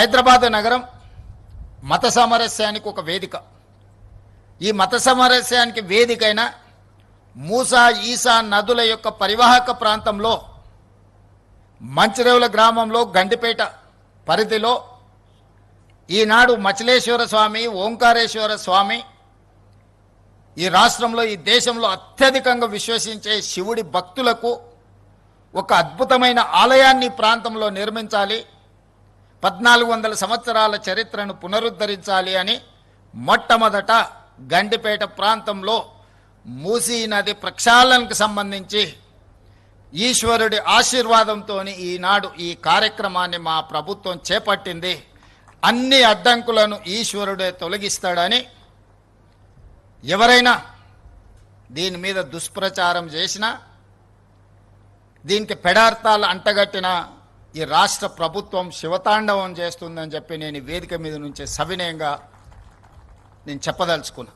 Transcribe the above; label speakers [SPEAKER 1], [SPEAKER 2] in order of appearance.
[SPEAKER 1] హైదరాబాద్ నగరం మత సామరస్యానికి ఒక వేదిక. ఈ మత సామరస్యానికి వేదికైన మూసా ఈసా నదుల యొక్క పరివాహక ప్రాంతంలో మంచిరేవుల గ్రామంలో గండిపేట పరిధిలో ఈనాడు మచిలేశ్వర స్వామి, ఓంకారేశ్వర స్వామి ఈ రాష్ట్రంలో, ఈ దేశంలో అత్యధికంగా విశ్వసించే శివుడి భక్తులకు ఒక అద్భుతమైన ఆలయాన్ని ప్రాంతంలో నిర్మించాలి, 1400 సంవత్సరాల చరిత్రను పునరుద్ధరించాలి అని మొట్టమొదట గండిపేట ప్రాంతంలో మూసీ నది ప్రక్షాళనకు సంబంధించి ఈశ్వరుడి ఆశీర్వాదంతో ఈనాడు ఈ కార్యక్రమాన్ని మా ప్రభుత్వం చేపట్టింది. అన్ని అడ్డంకులను ఈశ్వరుడే తొలగిస్తాడని ఎవరైనా దీని మీద దుష్ప్రచారం చేసినా, దీనికి పెడార్థాలు అంటగట్టిన ఈ రాష్ట్ర ప్రభుత్వం శివతాండవం చేస్తుందని చెప్పి నేను వేదిక మీద నుంచి సవినయంగా నేను చెప్పదలుచుకున్నా.